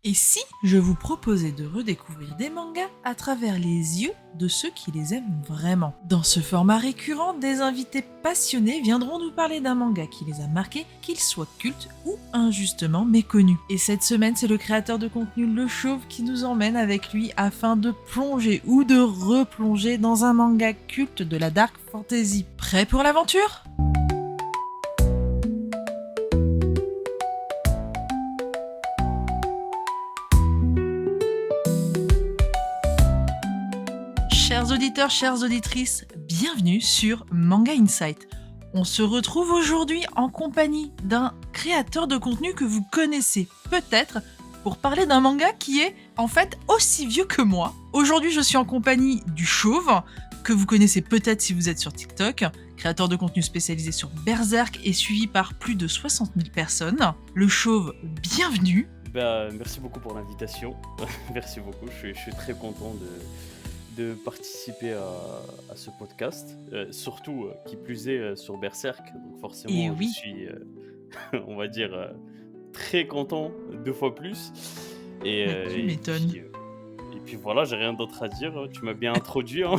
Et si je vous proposais de redécouvrir des mangas à travers les yeux de ceux qui les aiment vraiment? Dans ce format récurrent, des invités passionnés viendront nous parler d'un manga qui les a marqués, qu'il soit culte ou injustement méconnu. Et cette semaine, c'est le créateur de contenu Le Chauve qui nous emmène avec lui afin de plonger ou de replonger dans un manga culte de la dark fantasy. Prêt pour l'aventure? Chers auditeurs, chères auditrices, bienvenue sur Manga Insight. On se retrouve aujourd'hui en compagnie d'un créateur de contenu que vous connaissez peut-être pour parler d'un manga qui est en fait aussi vieux que moi. Aujourd'hui, je suis en compagnie du Chauve, que vous connaissez peut-être si vous êtes sur TikTok, créateur de contenu spécialisé sur Berserk et suivi par plus de 60 000 personnes. Le Chauve, bienvenue. Merci beaucoup pour l'invitation. Merci beaucoup. Je suis très content de participer à ce podcast. Surtout, qui plus est, sur Berserk. Donc Et forcément, je oui, suis, on va dire, très content 2 fois plus. Et, mais euh, tu et m'étonnes. puis, euh, et puis voilà, j'ai rien d'autre à dire. Tu m'as bien introduit, hein.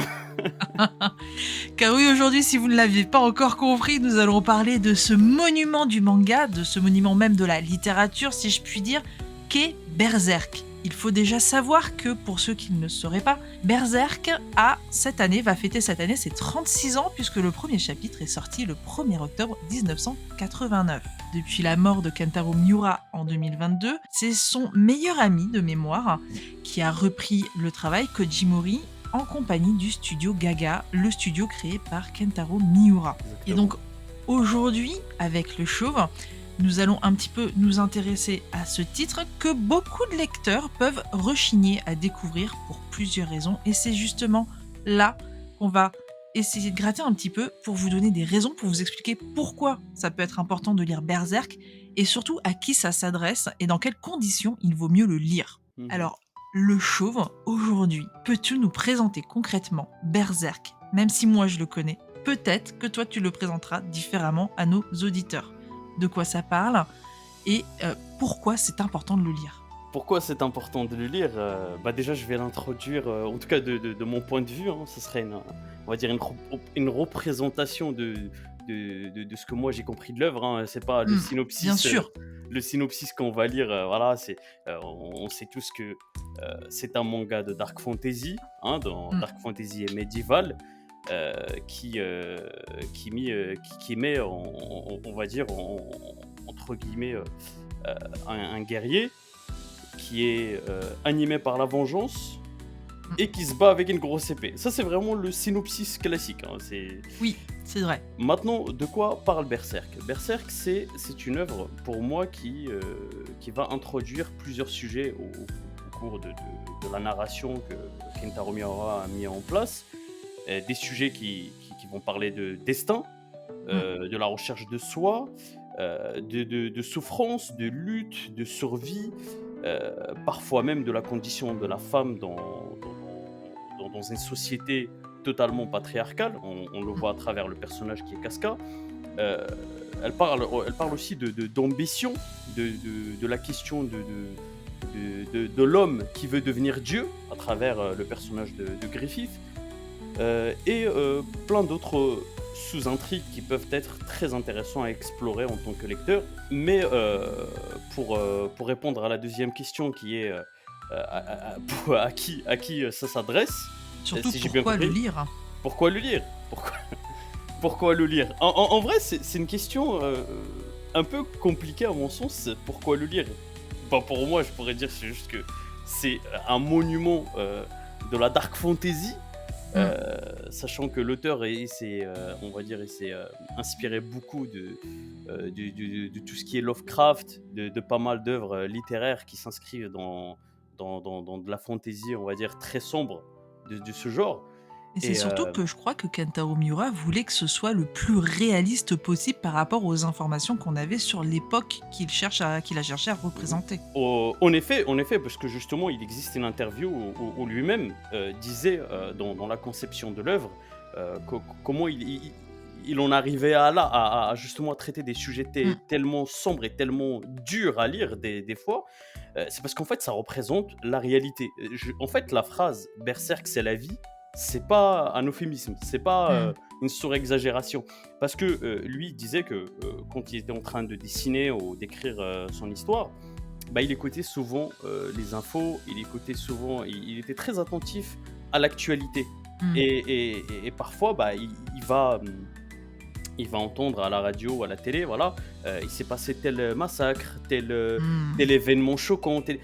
Car oui, aujourd'hui, si vous ne l'aviez pas encore compris, nous allons parler de ce monument du manga, de ce monument même de la littérature, si je puis dire, qu'est Berserk. Il faut déjà savoir que, pour ceux qui ne le sauraient pas, Berserk va fêter cette année ses 36 ans, puisque le premier chapitre est sorti le 1er octobre 1989. Depuis la mort de Kentaro Miura en 2022, c'est son meilleur ami de mémoire qui a repris le travail, Kojimori, en compagnie du studio Gaga, le studio créé par Kentaro Miura. Et Exactement. donc aujourd'hui, avec le Chauve, nous allons un petit peu nous intéresser à ce titre que beaucoup de lecteurs peuvent rechigner à découvrir pour plusieurs raisons. Et c'est justement là qu'on va essayer de gratter un petit peu pour vous donner des raisons, pour vous expliquer pourquoi ça peut être important de lire Berserk et surtout à qui ça s'adresse et dans quelles conditions il vaut mieux le lire. Mhm. Alors, le Chauve, aujourd'hui, peux-tu nous présenter concrètement Berserk? Même si moi je le connais, peut-être que toi tu le présenteras différemment à nos auditeurs. De quoi ça parle et pourquoi c'est important de le lire. Pourquoi c'est important de le lire? Déjà, je vais l'introduire, en tout cas de mon point de vue, hein. Ce serait on va dire une représentation de ce que moi j'ai compris de l'œuvre, hein. C'est pas Bien sûr. le synopsis qu'on va lire, voilà, on sait tous que c'est un manga de dark fantasy, hein, dans Mmh. dark fantasy et médiéval, euh, qui, euh, qui met, on va dire, entre guillemets, un guerrier qui est animé par la vengeance Mmh. et qui se bat avec une grosse épée. Ça, c'est vraiment le synopsis classique, hein. Oui, c'est vrai. Maintenant, de quoi parle Berserk? Berserk, c'est une œuvre, pour moi, qui va introduire plusieurs sujets au cours de la narration que Kentaro Miura a mis en place. Des sujets qui vont parler de destin, Mmh. de la recherche de soi, de souffrance, de lutte, de survie, parfois même de la condition de la femme dans une société totalement patriarcale. On le Mmh. voit à travers le personnage qui est Casca. Euh, elle parle aussi d'ambition, de la question de l'homme qui veut devenir Dieu à travers le personnage de Griffith. Plein d'autres sous-intrigues qui peuvent être très intéressants à explorer en tant que lecteur. Mais pour répondre à la deuxième question qui est à qui ça s'adresse, Surtout si j'ai bien pourquoi le compris, lire? pourquoi le lire? Pourquoi le lire? En vrai, c'est une question un peu compliquée à mon sens. Pourquoi le lire? Pour moi, je pourrais dire c'est juste que c'est un monument de la dark fantasy, Mmh. sachant que l'auteur on va dire, il s'est inspiré beaucoup de tout ce qui est Lovecraft, de pas mal d'œuvres littéraires qui s'inscrivent dans de la fantasy, on va dire, très sombre de ce genre. Et c'est Et surtout que je crois que Kentaro Miura voulait que ce soit le plus réaliste possible par rapport aux informations qu'on avait sur l'époque qu'il a cherché à représenter. En effet, parce que justement, il existe une interview où lui-même disait, dans la conception de l'œuvre, comment il en arrivait à là, à justement traiter des sujets Mmh. tellement sombres et tellement durs à lire des fois, c'est parce qu'en fait, ça représente la réalité. En fait, la phrase «Berserk, c'est la vie», c'est pas un euphémisme, c'est pas, Mmh. une surexagération. Parce que, lui, il disait que, quand il était en train de dessiner ou d'écrire, son histoire, bah, il écoutait souvent, les infos, il écoutait souvent il était très attentif à l'actualité Mmh. et parfois, bah, il va entendre à la radio ou à la télé, voilà, il s'est passé tel, massacre, Mmh. tel événement choquant, et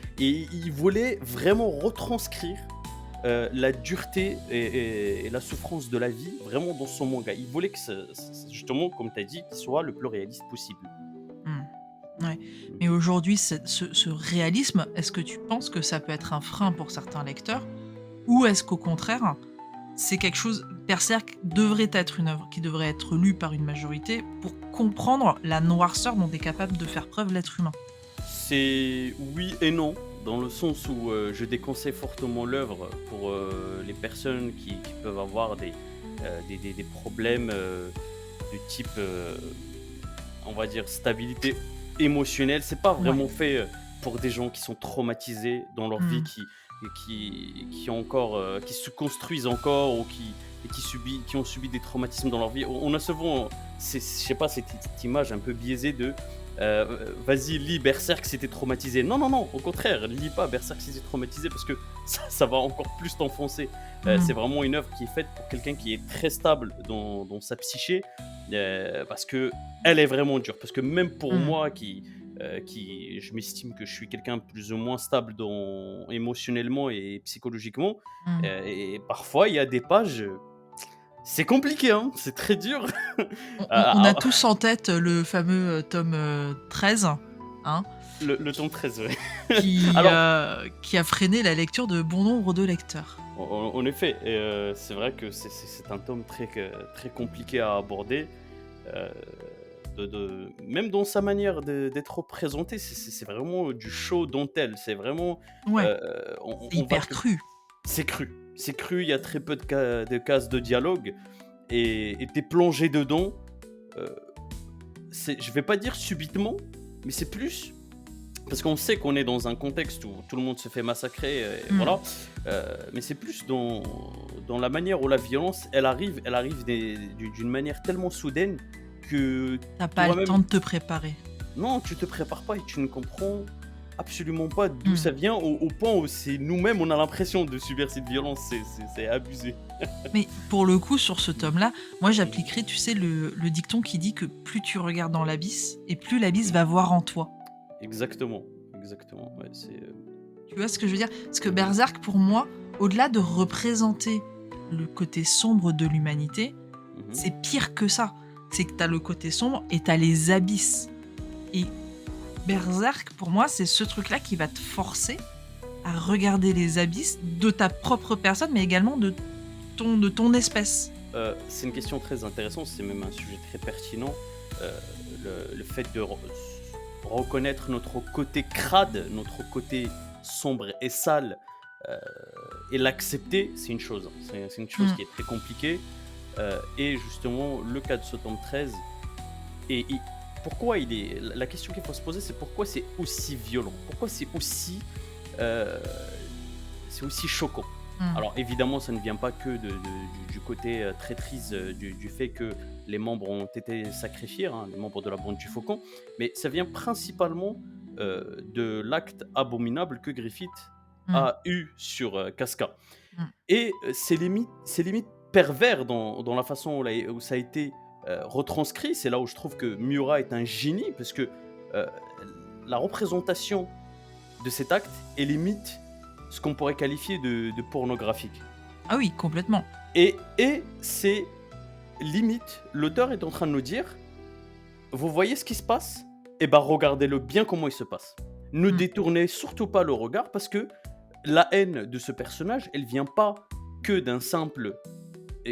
il voulait vraiment retranscrire, la dureté et la souffrance de la vie vraiment dans son manga. Il voulait que justement, comme tu as dit, qu'il soit le plus réaliste possible. Mmh. Ouais. Mmh. Mais aujourd'hui, ce réalisme, est-ce que tu penses que ça peut être un frein pour certains lecteurs? Ou est-ce qu'au contraire, c'est quelque chose Berserk devrait être une œuvre qui devrait être lue par une majorité pour comprendre la noirceur dont est capable de faire preuve l'être humain? C'est oui et non, dans le sens où, je déconseille fortement l'œuvre pour, les personnes qui peuvent avoir des problèmes, de type, on va dire stabilité émotionnelle. C'est pas Ouais. vraiment fait, pour des gens qui sont traumatisés dans leur vie, Mmh. qui ont encore, qui se construisent encore ou qui ont subi des traumatismes dans leur vie. On a souvent, je sais pas, cette image un peu biaisée de, «Vas-y, lis Berserk si tu traumatisé». Non, non, non, au contraire, lis pas Berserk si tu traumatisé parce que ça va encore plus t'enfoncer. C'est Mmh. vraiment une œuvre qui est faite pour quelqu'un qui est très stable dans sa psyché, parce que elle est vraiment dure. Parce que même pour Mmh. moi je m'estime que je suis quelqu'un plus ou moins stable émotionnellement et psychologiquement, Mmh. et parfois il y a des pages, c'est compliqué, hein, c'est très dur. On Ah, a ah, tous en tête le fameux, tome, 13, hein, le tome 13, ouais. qui, Alors, qui a freiné la lecture de bon nombre de lecteurs. en effet, et c'est vrai que c'est un tome très compliqué à aborder, heu, même dans sa manière d'être représenté, c'est vraiment du show dentelle. C'est vraiment, Ouais, heu, c'est on va hyper te cru. c'est cru, il y a très peu de cases de dialogue et tu plongé dedans, heu, je vais pas dire subitement, mais c'est plus parce qu'on sait qu'on est dans un contexte où tout le monde se fait massacrer, et Mmh. voilà, mais c'est plus dans la manière où la violence, elle arrive d'une manière tellement soudaine que Tu pas le toi-même temps de te préparer. non, tu te prépares pas et tu ne comprends absolument pas d'où Mmh. ça vient, au point où c'est nous-mêmes, on a l'impression de subir cette violence. C'est abusé. Mais pour le coup, sur ce Mmh. tome-là, moi Mmh. j'appliquerais, tu sais, le dicton qui dit que plus tu regardes dans l'abysse et plus l'abysse Mmh. va voir en toi. Exactement, exactement, ouais, Tu vois ce que je veux dire? Parce que mmh Berserk, pour moi, au-delà de représenter le côté sombre de l'humanité, mh. c'est pire que ça. C'est que t'as le côté sombre et t'as les abysses. Et Berserk, pour moi, c'est ce truc-là qui va te forcer à regarder les abysses de ta propre personne, mais également de ton espèce. C'est une question très intéressante, c'est même un sujet très pertinent. Heu, le fait de reconnaître notre côté crade, notre côté sombre et sale, heu et l'accepter, c'est une chose, hein. C'est une chose Mmh. qui est très compliquée, et justement, le cas de ce tome 13 et pourquoi il est la question qu'il faut se poser, c'est pourquoi c'est aussi violent? Pourquoi heu, c'est aussi choquant? Mmh. Alors évidemment, ça ne vient pas que du côté, traîtrise, du fait que les membres ont été sacrifiés, hein, les membres de la bande du Faucon, mais ça vient principalement, de l'acte abominable que Griffith Mmh. a eu sur, Casca, Mmh. et c'est limite pervers dans la façon où ça a été, retranscrit. C'est là où je trouve que Miura est un génie parce que, heu, la représentation de cet acte est limite ce qu'on pourrait qualifier de pornographique, Ah oui, complètement. et c'est limite, l'auteur est en train de nous dire: «Vous voyez ce qui se passe? Eh ben, regardez-le bien comment il se passe. Ne Mmh. détournez surtout pas le regard parce que la haine de ce personnage, elle vient pas que d'un simple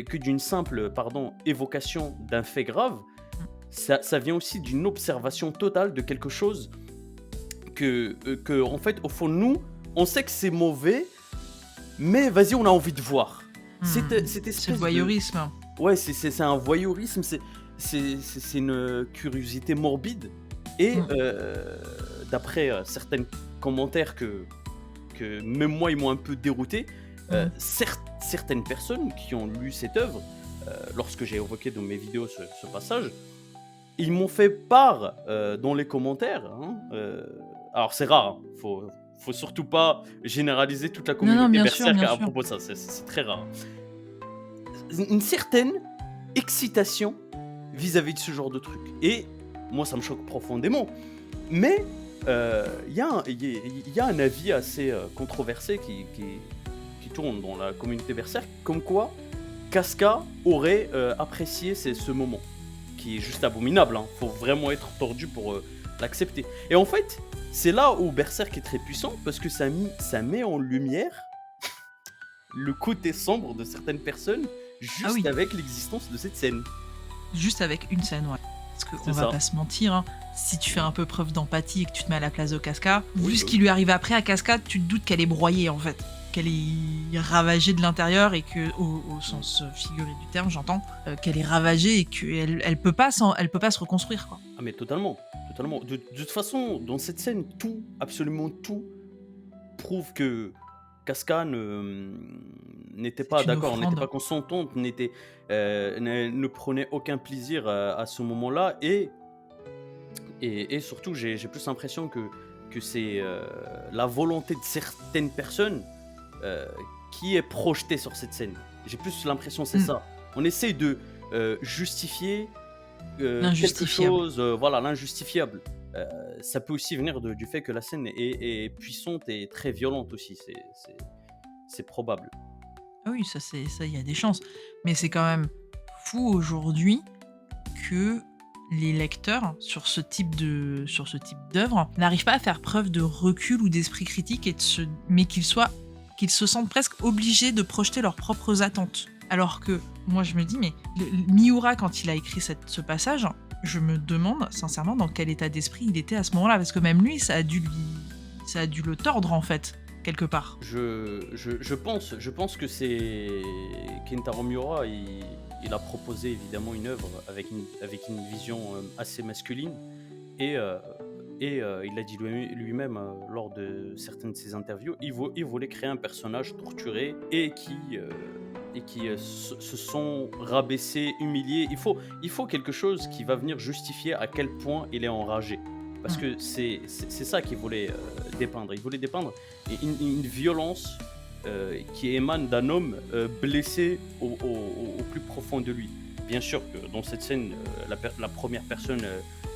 que d'une simple, pardon, évocation d'un fait grave, Mmh. ça vient aussi d'une observation totale de quelque chose que en fait, au fond de nous, on sait que c'est mauvais, mais vas-y, on a envie de voir. Mmh. Cette C'est le espèce de voyeurisme. ouais, c'est un voyeurisme, c'est une curiosité morbide et Mm. d'après, certains commentaires que même moi, ils m'ont un peu dérouté, Mm. certaines personnes qui ont lu cette œuvre, lorsque j'ai évoqué dans mes vidéos ce passage, ils m'ont fait part, dans les commentaires, hein, alors c'est rare, hein, faut surtout pas généraliser toute la Non, non, communauté bien sûr, berserk bien à sûr. propos de ça, c'est très rare. Une certaine excitation vis-à-vis de ce genre de truc et moi ça me choque profondément. Mais il y a un avis assez, controversé qui tourne dans la communauté berserk, comme quoi Casca aurait, apprécié ce moment, qui est juste abominable, hein. Faut vraiment être tordu pour, l'accepter et en fait, c'est là où Berserk est très puissant parce que ça met en lumière le côté sombre de certaines personnes, Ah juste oui, avec l'existence de cette scène. juste avec une scène, ouais. Parce qu'on C'est va ça. pas se mentir, hein, si tu fais un peu preuve d'empathie et que tu te mets à la place de Casca, Oui, vu bah ce oui. qui lui arrive après à Casca, tu te doutes qu'elle est broyée en fait. Qu'elle est ravagée de l'intérieur et que, au Mmh. sens figuré du terme, j'entends, qu'elle est ravagée et qu'elle elle peut pas se reconstruire, quoi. Ah mais totalement, totalement. De toute façon, dans cette scène, tout, absolument tout, prouve que Casca n'était pas C'est une d'accord, n'était pas offrande. consentante, ne prenait aucun plaisir à ce moment-là et surtout j'ai plus l'impression que c'est, la volonté de certaines personnes, heu, qui est projetée sur cette scène. J'ai plus l'impression c'est Mm. ça. On essaie de, justifier, quelque L'injustifiable. chose, voilà, l'injustifiable. Heu, Ça peut aussi venir du fait que la scène est puissante et très violente aussi, c'est probable. Ah oui, ça, il y a des chances. Mais c'est quand même fou aujourd'hui que les lecteurs sur ce type d'œuvre n'arrivent pas à faire preuve de recul ou d'esprit critique mais qu'ils se sentent presque obligés de projeter leurs propres attentes. Alors que moi je me dis mais Miura quand il a écrit ce passage, je me demande sincèrement dans quel état d'esprit il était à ce moment-là parce que même lui ça a dû le tordre en fait quelque part. Je pense que c'est Kentaro Miura, il a proposé évidemment une œuvre avec une vision, assez masculine et il a dit lui-même, lors de certaines de ses interviews, il voulait créer un personnage torturé et qui se sont rabaissés, humiliés. Il faut quelque chose qui va venir justifier à quel point il est enragé. Parce Mm. que c'est ça qu'il voulait, dépeindre. Il voulait dépeindre une violence, qui émane d'un homme, blessé au plus profond de lui. Bien sûr que dans cette scène, la première personne,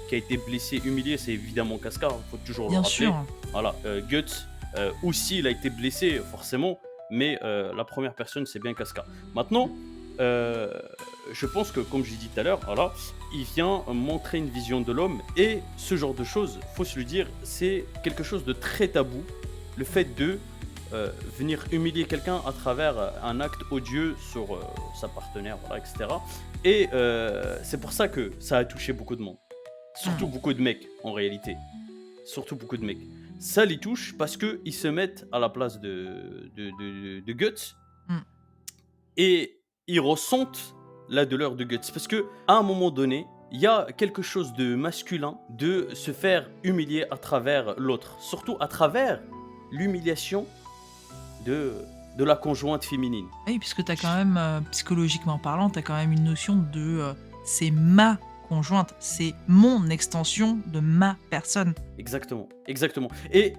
qui a été blessée, humiliée, c'est évidemment Casca, il faut toujours le Bien rappeler. sûr. Voilà, Guts, aussi il a été blessé forcément, mais la première personne c'est bien Casca. Maintenant, heu, je pense que comme j'ai dit tout à l'heure, voilà, il vient montrer une vision de l'homme et ce genre de choses, faut se le dire, c'est quelque chose de très tabou. Le fait de, venir humilier quelqu'un à travers, un acte odieux sur, sa partenaire, voilà, et cetera et c'est pour ça que ça a touché beaucoup de monde. Surtout Mm. beaucoup de mecs, en réalité. Surtout beaucoup de mecs. Ça les touche parce qu'ils se mettent à la place de Guts Mm. et ils ressentent la douleur de Guts. Parce que à un moment donné, il y a quelque chose de masculin de se faire humilier à travers l'autre. Surtout à travers l'humiliation de, de la conjointe féminine. Oui, puisque tu as quand même, psychologiquement parlant, tu as quand même une notion de, c'est ma conjointe, c'est mon extension de ma personne. Exactement, exactement. Et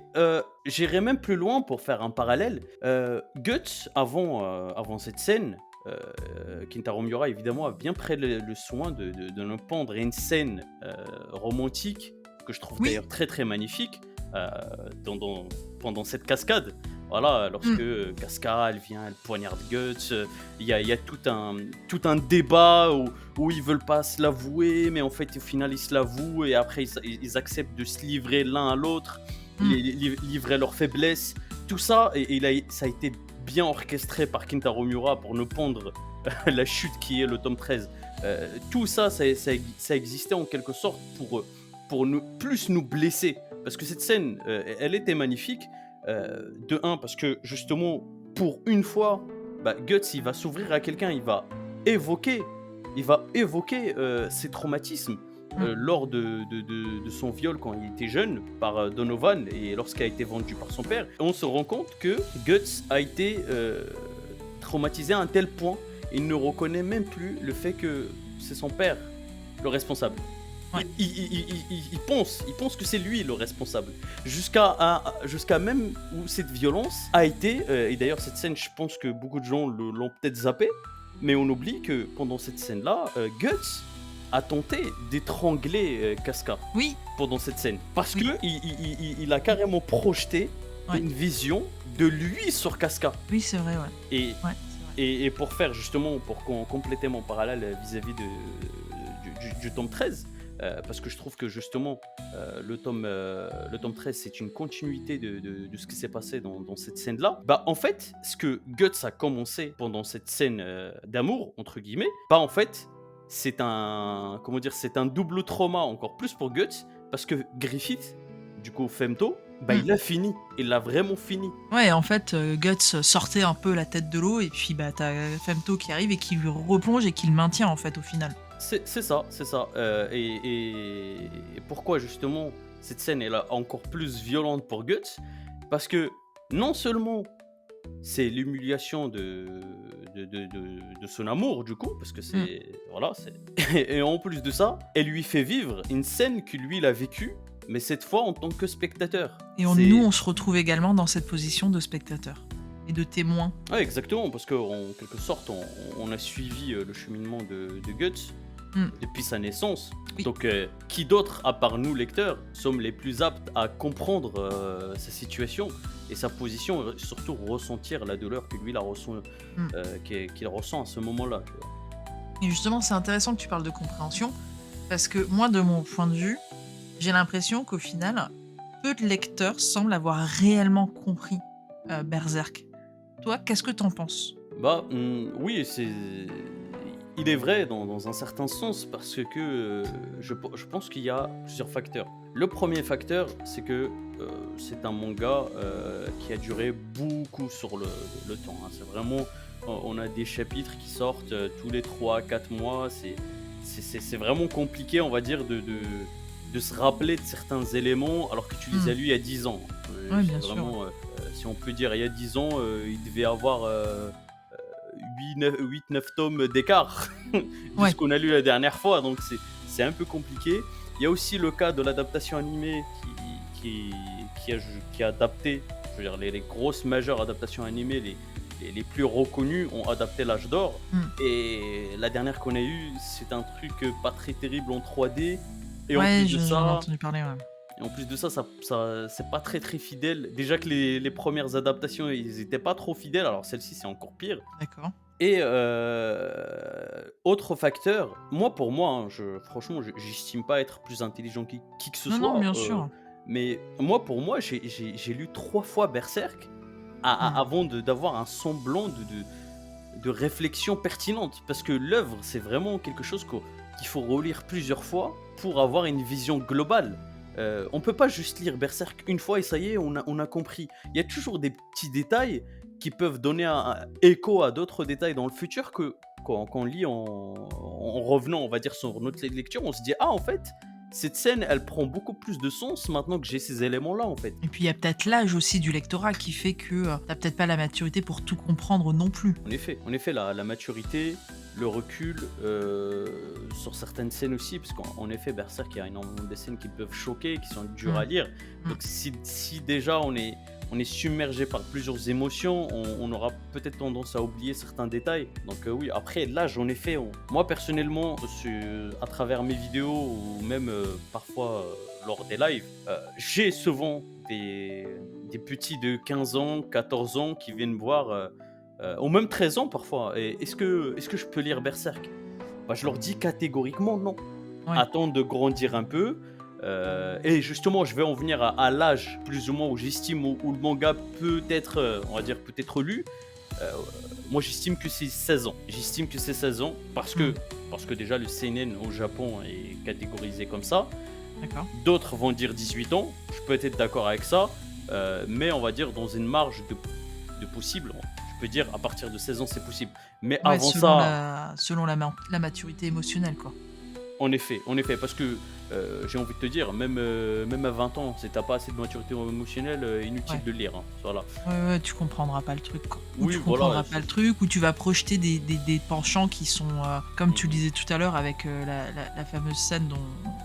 j'irai même plus loin pour faire un parallèle. Guts, avant cette scène, Kintaro Miura évidemment a bien pris le soin de nous pondre une scène romantique que je trouve Oui, d'ailleurs très très magnifique euh, pendant cette cascade. Voilà, lorsque mmh, Casca, elle vient, elle poignarde Guts, il y a tout un débat où ils veulent pas se l'avouer, mais en fait, au final, ils se l'avouent et après, ils acceptent de se livrer l'un à l'autre, mmh, livrer leurs faiblesses. Tout ça, ça a été bien orchestré par Kintaro Miura pour nous pondre la chute qui est le tome 13. Tout ça, ça existait en quelque sorte pour plus nous blesser. Parce que cette scène, elle était magnifique. De un, parce que justement, pour une fois, bah, Guts, il va s'ouvrir à quelqu'un, il va évoquer il va évoquer ses traumatismes Mm. lors de son viol quand il était jeune par Donovan et lorsqu'il a été vendu par son père. Et on se rend compte que Guts a été traumatisé à un tel point, il ne reconnaît même plus le fait que c'est son père le responsable. Ouais. Il pense que c'est lui le responsable. Jusqu'à même où cette violence a été, et d'ailleurs cette scène, je pense que beaucoup de gens l'ont peut-être zappé, mais on oublie que pendant cette scène-là, Guts a tenté d'étrangler Casca Oui, pendant cette scène. Parce Oui. que il a carrément projeté Ouais. une vision de lui sur Casca. oui, c'est vrai, ouais. Et, Ouais, c'est vrai. et pour faire justement, pour compléter mon parallèle vis-à-vis du tome 13, parce que je trouve que justement le tome 13 c'est une continuité de ce qui s'est passé dans cette scène-là. Bah en fait, ce que Guts a commencé pendant cette scène d'amour, entre guillemets, bah en fait, c'est un, comment dire, c'est un double trauma encore plus pour Guts, parce que Griffith, du coup Femto, bah Mm. il a fini, il l'a vraiment fini. Ouais, en fait, Guts sortait un peu la tête de l'eau, et puis bah, t'as Femto qui arrive et qui lui replonge et qui le maintient, en fait, au final. C'est ça, c'est ça. Et pourquoi justement cette scène est là encore plus violente pour Guts? Parce que non seulement c'est l'humiliation de son amour du coup, parce que c'est... Voilà, c'est... Et en plus de ça, elle lui fait vivre une scène que lui il a vécue, mais cette fois en tant que spectateur. Et C'est- nous, on se retrouve également dans cette position de spectateur et de témoin. Ouais, exactement, parce qu'en quelque sorte, on a suivi le cheminement de Guts depuis sa naissance. Oui. Donc, qui d'autre, à part nous, lecteurs, sommes les plus aptes à comprendre sa situation et sa position, et surtout ressentir la douleur que lui, qu'il ressent à ce moment-là. Tu vois. Et justement, c'est intéressant que tu parles de compréhension, parce que moi, de mon point de vue, j'ai l'impression qu'au final, peu de lecteurs semblent avoir réellement compris Berserk. Toi, qu'est-ce que t'en penses? Bah, oui, il est vrai dans un certain sens parce que je pense qu'il y a plusieurs facteurs. Le premier facteur, c'est que c'est un manga qui a duré beaucoup sur le temps. Hein. C'est vraiment, on a des chapitres qui sortent tous les 3 4 mois. C'est vraiment compliqué, on va dire, de se rappeler de certains éléments alors que tu les as lus il y a 10 ans. Oui, C'est bien sûr. vraiment, si on peut dire, il y a 10 ans, il devait avoir 8-9 tomes d'écart de Ouais. ce qu'on a lu la dernière fois, donc c'est un peu compliqué. Il y a aussi le cas de l'adaptation animée qui a adapté, je veux dire, les grosses majeures adaptations animées, les plus reconnues ont adapté l'âge d'or. Et la dernière qu'on a eue, c'est un truc pas très terrible en 3D. Et en Ouais, plus de j'en ai ça, entendu parler, ouais. et en plus de ça, c'est pas très très fidèle. Déjà que les premières adaptations, ils étaient pas trop fidèles, alors celle-ci c'est encore pire. D'accord. Et autre facteur, pour moi, hein, franchement, j'estime pas être plus intelligent qui que ce Non, soit. non, bien sûr. Mais pour moi, j'ai lu 3 fois Berserk avant d'avoir un semblant de réflexion pertinente. Parce que l'œuvre, c'est vraiment quelque chose qu'il faut relire plusieurs fois pour avoir une vision globale. On peut pas juste lire Berserk une fois et ça y est, on a compris. Il y a toujours des petits détails qui peuvent donner un écho à d'autres détails dans le futur que quand on lit en revenant, on va dire, sur notre lecture, on se dit, ah, en fait, cette scène, elle prend beaucoup plus de sens maintenant que j'ai ces éléments-là, en fait. Et puis il y a peut-être l'âge aussi du lectorat qui fait que t'as peut-être pas la maturité pour tout comprendre non plus. En effet, la maturité, le recul sur certaines scènes aussi, parce qu'en effet, Berserk, il y a énormément de scènes qui peuvent choquer, qui sont dures à lire. Donc si déjà on est submergé par plusieurs émotions, on aura peut-être tendance à oublier certains détails. Donc oui, après l'âge, en effet, moi personnellement, à travers mes vidéos ou même parfois lors des lives, j'ai souvent des petits de 15 ans, 14 ans qui viennent me voir, ou même 13 ans parfois. Et est-ce que je peux lire Berserk? Bah, je leur dis catégoriquement non. Ouais. Attends de grandir un peu. Et justement, je vais en venir à l'âge plus ou moins où j'estime où le manga peut être, on va dire, peut être lu. Moi, j'estime que c'est 16 ans. J'estime que c'est 16 ans parce que déjà le seinen au Japon est catégorisé comme ça. D'accord. D'autres vont dire 18 ans. Je peux être d'accord avec ça, mais on va dire dans une marge de possible. Je peux dire à partir de 16 ans, c'est possible. Mais Ouais, avant ça, selon la maturité émotionnelle, quoi. en effet, parce que, j'ai envie de te dire, même à 20 ans, si tu pas assez de maturité émotionnelle, inutile Ouais. de le lire, hein, voilà. Ouais, ouais, tu comprendras pas le truc, quoi. Ou Oui, tu voilà, comprendras pas le truc, ou tu vas projeter des penchants qui sont, comme tu le disais tout à l'heure avec, la fameuse scène dont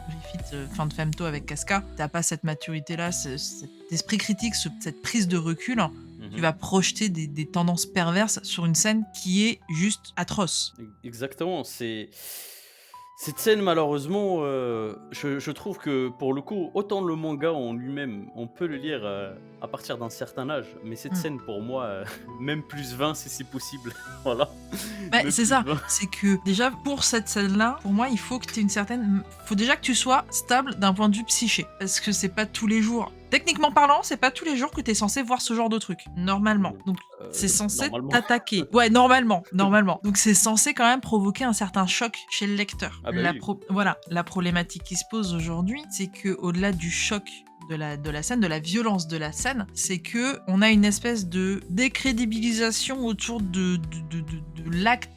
Griffith, fin de Femto avec Casca. Tu pas cette maturité-là, cet esprit critique, cette prise de recul. Tu mmh vas projeter des tendances perverses sur une scène qui est juste atroce. Exactement, c'est cette scène malheureusement, je trouve que pour le coup, autant le manga en lui-même, on peut le lire, à partir d'un certain âge, mais cette Mmh. scène pour moi, même +20 si c'est possible, voilà, Bah, même c'est ça, +20. c'est que déjà pour cette scène-là, pour moi, il faut que tu aies une certaine faut déjà que tu sois stable d'un point de vue psyché. Parce que c'est pas tous les jours techniquement parlant, c'est pas tous les jours que tu es censé voir ce genre de truc, normalement. Donc c'est censé Normalement. t'attaquer. Ouais, normalement. Donc c'est censé quand même provoquer un certain choc chez le lecteur. Ah bah oui. Voilà, la problématique qui se pose aujourd'hui, c'est que au-delà du choc de la scène, de la violence de la scène, c'est que on a une espèce de décrédibilisation autour de l'acte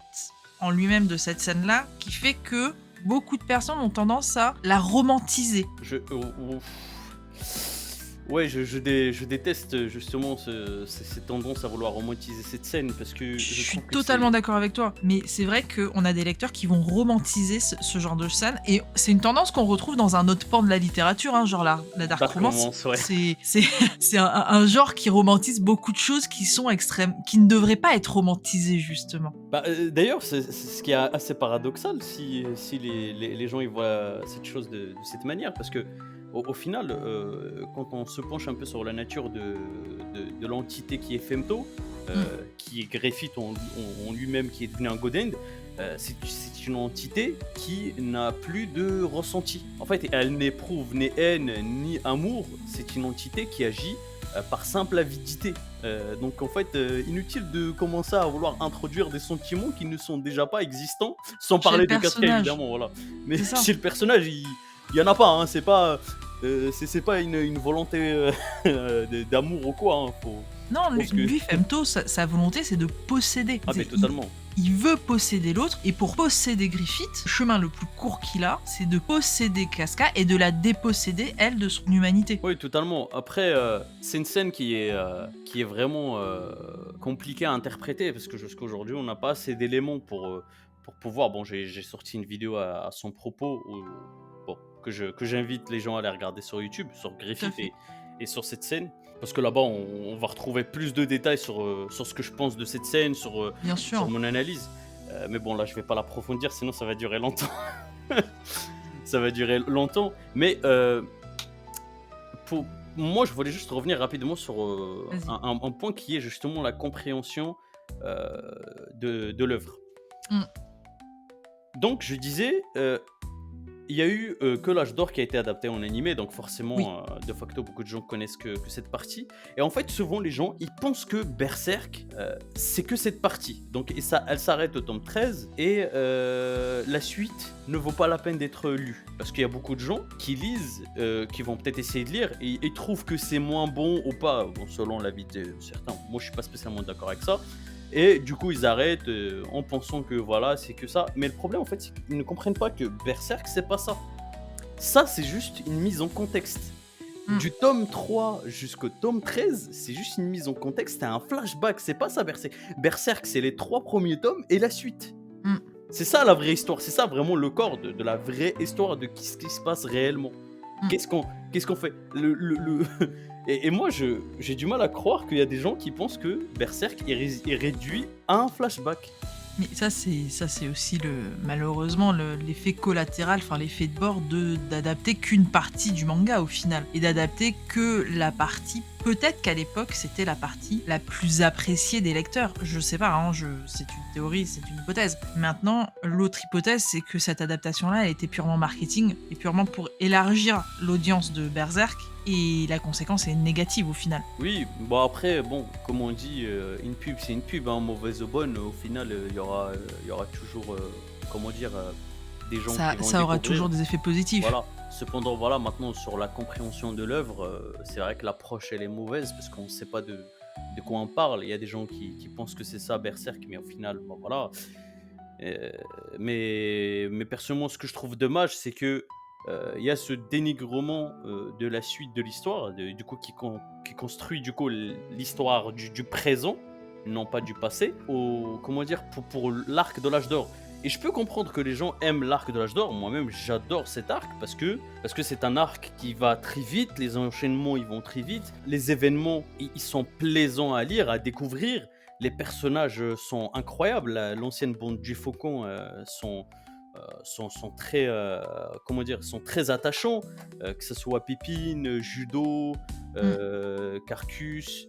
en lui-même de cette scène-là, qui fait que beaucoup de personnes ont tendance à la romantiser. Ouf. Ouais, je déteste justement ces tendances à vouloir romantiser cette scène parce que Je je suis trouve que totalement c'est d'accord avec toi, mais c'est vrai qu'on a des lecteurs qui vont romantiser ce genre de scène, et c'est une tendance qu'on retrouve dans un autre pan de la littérature, hein, genre la dark dark romance. romance, ouais. C'est un genre qui romantise beaucoup de choses qui sont extrêmes, qui ne devraient pas être romantisées justement. Bah, d'ailleurs, c'est ce qui est assez paradoxal si les gens ils voient cette chose de cette manière parce qu'au final, quand on se penche un peu sur la nature de l'entité qui est Femto, Mm. qui est Griffith en lui-même qui est devenu un Godend, c'est une entité qui n'a plus de ressenti. En fait, elle n'éprouve ni haine ni amour, c'est une entité qui agit, par simple avidité. Donc en fait, inutile de commencer à vouloir introduire des sentiments qui ne sont déjà pas existants, sans Chez le parler de Casca personnage, évidemment, voilà. Mais c'est ça. chez le personnage, il y en a pas, hein, c'est pas une volonté, d'amour ou quoi, hein, Non, je pense que lui Femto, sa volonté, c'est de posséder. ah mais totalement. Il veut posséder l'autre, et pour posséder Griffith, le chemin le plus court qu'il a, c'est de posséder Casca et de la déposséder, elle, de son humanité. Oui, totalement. Après, c'est une scène qui est vraiment, compliquée à interpréter parce que jusqu'à aujourd'hui, on n'a pas assez d'éléments pour pouvoir bon, j'ai sorti une vidéo à son propos où bon, que j'invite les gens à aller regarder sur YouTube, sur Tout à Griffith fait. et sur cette scène. Parce que là-bas, on va retrouver plus de détails sur ce que je pense de cette scène, Bien sur sûr. mon analyse. Mais bon, là, je vais pas l'approfondir, sinon ça va durer longtemps. Ça va durer longtemps. Mais, pour moi, je voulais juste revenir rapidement sur, Vas-y. un point qui est justement la compréhension, de l'œuvre. Mm. Donc je disais, il y a eu, que l'âge d'or qui a été adapté en animé, donc Oui. forcément, de facto, beaucoup de gens connaissent que cette partie. Et en fait, souvent, les gens, ils pensent que Berserk, c'est que cette partie. Donc et ça, elle s'arrête au tome 13 et la suite ne vaut pas la peine d'être lue. Parce qu'il y a beaucoup de gens qui lisent, qui vont peut-être essayer de lire et trouvent que c'est moins bon ou pas, bon, selon l'avis de certains. Moi, je suis pas spécialement d'accord avec ça. Et du coup, ils arrêtent en pensant que voilà, c'est que ça. Mais le problème, en fait, c'est qu'ils ne comprennent pas que Berserk, c'est pas ça. Ça, c'est juste une mise en contexte. Mm. Du tome 3 jusqu'au tome 13, c'est juste une mise en contexte, c'est un flashback, c'est pas ça Berserk. Berserk, c'est les 3 premiers tomes et la suite. Mm. C'est ça la vraie histoire, c'est ça vraiment le corps de la vraie histoire de ce qui se passe réellement. Mm. Qu'est-ce qu'on fait et moi, j'ai du mal à croire qu'il y a des gens qui pensent que Berserk est réduit à un flashback. Mais ça, c'est aussi malheureusement l'effet collatéral, enfin l'effet de bord d'adapter qu'une partie du manga au final, et d'adapter que la partie. Peut-être qu'à l'époque, c'était la partie la plus appréciée des lecteurs. Je sais pas, hein, c'est une théorie, c'est une hypothèse. Maintenant, l'autre hypothèse, c'est que cette adaptation-là, elle était purement marketing et purement pour élargir l'audience de Berserk. Et la conséquence est négative au final. Oui, bon après, bon, comme on dit, une pub c'est une pub, hein, mauvaise ou bonne, au final, il y aura toujours, comment dire, des gens Ça, qui vont ça aura découvrir. toujours des effets positifs. Voilà. Cependant, voilà, maintenant sur la compréhension de l'œuvre, c'est vrai que l'approche elle est mauvaise parce qu'on ne sait pas de quoi on parle. Il y a des gens qui pensent que c'est ça Berserk, mais au final, bon, voilà. Euh, mais personnellement, ce que je trouve dommage, c'est que il y a ce dénigrement de la suite de l'histoire, du coup qui construit du coup l'histoire du présent, non pas du passé, comment dire, pour l'arc de l'âge d'or. Et je peux comprendre que les gens aiment l'arc de l'âge d'or. Moi-même, j'adore cet arc parce que c'est un arc qui va très vite, les enchaînements ils vont très vite, les événements ils sont plaisants à lire, à découvrir. Les personnages sont incroyables. L'ancienne bande du Faucon sont très, comment dire, sont très attachants, que ce soit Pépine, Judo, Mm. Carcus,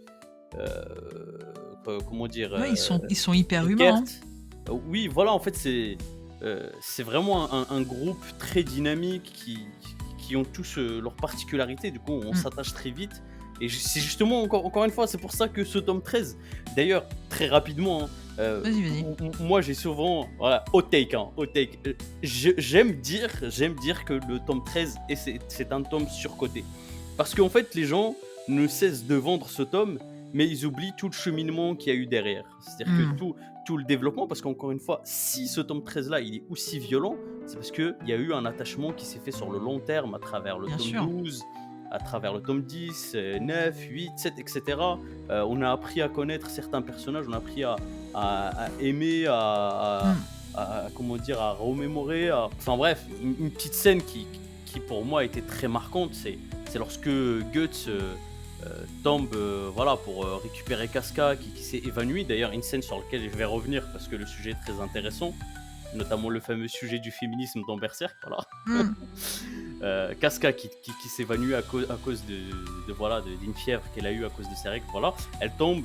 comment dire, Ouais, ils sont hyper Eckert. humains, hein. Oui, voilà, en fait, c'est vraiment un groupe très dynamique qui ont tous leur particularité. Du coup, on Mm. s'attache très vite. Et c'est justement, encore une fois, c'est pour ça que ce tome 13, d'ailleurs, très rapidement, hein, Vas-y, vas-y. moi j'ai souvent, voilà, hot take, j'aime dire que le tome 13, c'est un tome surcoté. Parce qu'en fait, les gens ne cessent de vendre ce tome, mais ils oublient tout le cheminement qu'il y a eu derrière. C'est-à-dire que Mm. tout le développement, parce qu'encore une fois, si ce tome 13 là il est aussi violent, c'est parce qu'il y a eu un attachement qui s'est fait sur le long terme à travers le Bien tome sûr. 12, à travers le tome 10, 9, 8, 7, etc. On a appris à connaître certains personnages, on a appris à aimer, Mm. comment dire, à remémorer. Enfin bref, une petite scène qui pour moi était très marquante, c'est lorsque Guts tombe voilà, pour récupérer Casca qui s'est évanoui. D'ailleurs, une scène sur laquelle je vais revenir parce que le sujet est très intéressant, notamment le fameux sujet du féminisme dans Berserk. Voilà. Mm. Casca qui s'évanouit à cause voilà, d'une fièvre qu'elle a eue à cause de ses règles. Voilà. Elle tombe,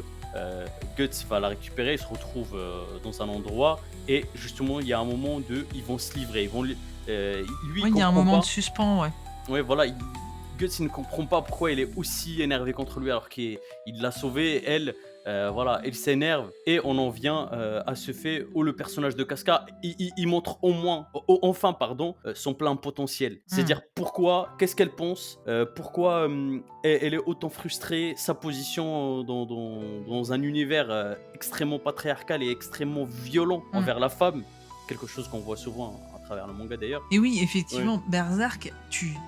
Guts va la récupérer, il se retrouve dans un endroit et justement il y a un moment ils vont se livrer. Lui Ouais, il y a un comprend moment pas. de suspens, ouais. Ouais, voilà, Guts il ne comprend pas pourquoi il est aussi énervé contre lui alors qu'il l'a sauvé. Elle, voilà, elle s'énerve et on en vient à ce fait où le personnage de Casca, il montre enfin, pardon, son plein potentiel. C'est-à-dire pourquoi, qu'est-ce qu'elle pense, pourquoi elle est autant frustrée, sa position dans un univers extrêmement patriarcal et extrêmement violent envers la femme, quelque chose qu'on voit souvent à travers le manga d'ailleurs. Et oui, Ouais. effectivement, Berserk,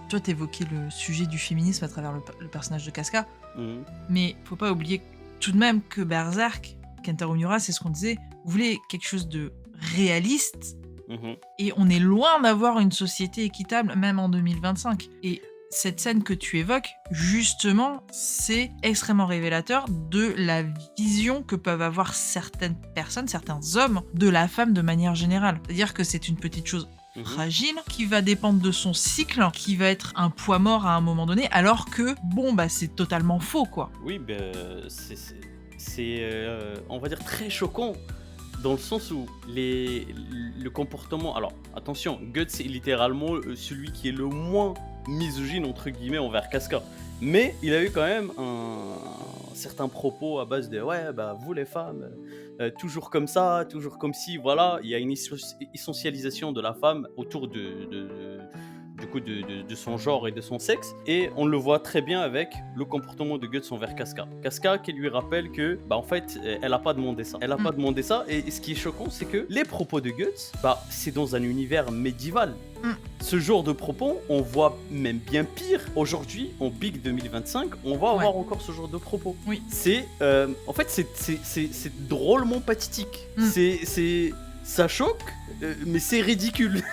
toi t'évoquais le sujet du féminisme à travers le personnage de Casca, Mhm. mais faut pas oublier tout de même que Berserk, Kentaro Miura, c'est ce qu'on disait, voulait quelque chose de réaliste, Mhm. et on est loin d'avoir une société équitable, même en 2025. Et cette scène que tu évoques, justement, c'est extrêmement révélateur de la vision que peuvent avoir certaines personnes, certains hommes, de la femme de manière générale. C'est-à-dire que c'est une petite chose Mhm. fragile, qui va dépendre de son cycle, qui va être un poids mort à un moment donné, alors que, bon, bah c'est totalement faux, quoi. Oui, ben, c'est, on va dire, très choquant dans le sens où le comportement. Alors, attention, Guts est littéralement celui qui est le moins misogyne, entre guillemets, envers Casca. Mais il a eu quand même un certain propos à base de ouais, bah, vous les femmes, toujours comme ça, toujours comme si, voilà. Il y a une essentialisation de la femme autour du coup de son genre et de son sexe, et on le voit très bien avec le comportement de Guts envers Casca qui lui rappelle que bah en fait elle a pas demandé ça, et ce qui est choquant c'est que les propos de Guts, bah c'est dans un univers médiéval. Ce genre de propos, on voit même bien pire aujourd'hui, en Big 2025, on va avoir encore ce genre de propos. Oui. C'est, en fait, c'est drôlement pathétique. Ça choque, mais c'est ridicule.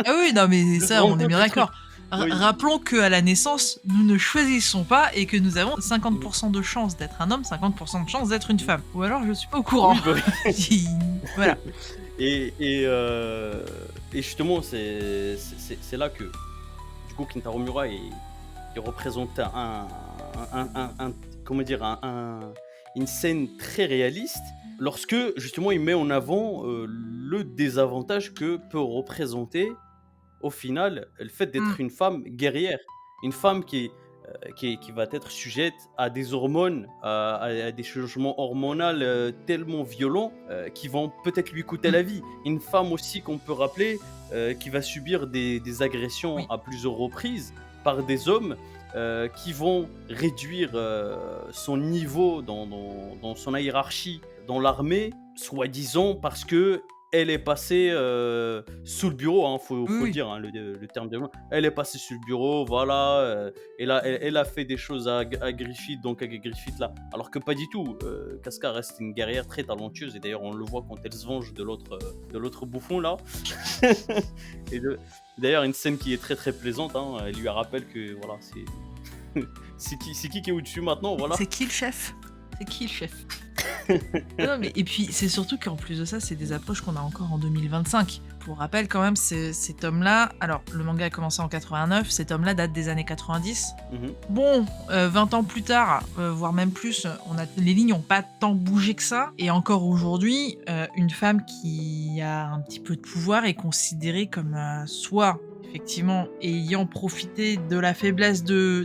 Ah oui, non, mais Je ça, rends on est compte bien le d'accord. truc. Oui. Rappelons qu'à la naissance, nous ne choisissons pas et que nous avons 50% de chance d'être un homme, 50% de chance d'être une femme. Ou alors, je suis pas au courant. Oui, bah oui. Voilà. Et justement, c'est là que, du coup, Kentaro Miura il représente comment dire, une scène très réaliste lorsque, justement, il met en avant le désavantage que peut représenter, au final, le fait d'être une femme guerrière. Une femme qui va être sujette à des hormones, à des changements hormonaux tellement violents qui vont peut-être lui coûter la vie. Une femme aussi qu'on peut rappeler qui va subir des agressions Oui. à plusieurs reprises par des hommes qui vont réduire son niveau dans son hiérarchie dans l'armée, soi-disant parce que elle est passée sous le bureau, hein, Oui, faut le oui. dire, hein, le terme de elle est passée sous le bureau, voilà, elle a fait des choses à Griffith, donc à Griffith là, alors que pas du tout. Casca reste une guerrière très talentueuse et d'ailleurs on le voit quand elle se venge de l'autre bouffon là. et de- D'ailleurs une scène qui est très très plaisante, hein, elle lui rappelle que voilà, c'est qui est au-dessus maintenant, voilà. C'est qui le chef? C'est qui le chef? Non, mais et puis c'est surtout qu'en plus de ça, c'est des approches qu'on a encore en 2025. Pour rappel, quand même, cet homme-là. Alors, le manga a commencé en 89, cet homme-là date des années 90. Mhm. Bon, 20 ans plus tard, voire même plus, les lignes n'ont pas tant bougé que ça. Et encore aujourd'hui, une femme qui a un petit peu de pouvoir est considérée comme soit effectivement ayant profité de la faiblesse des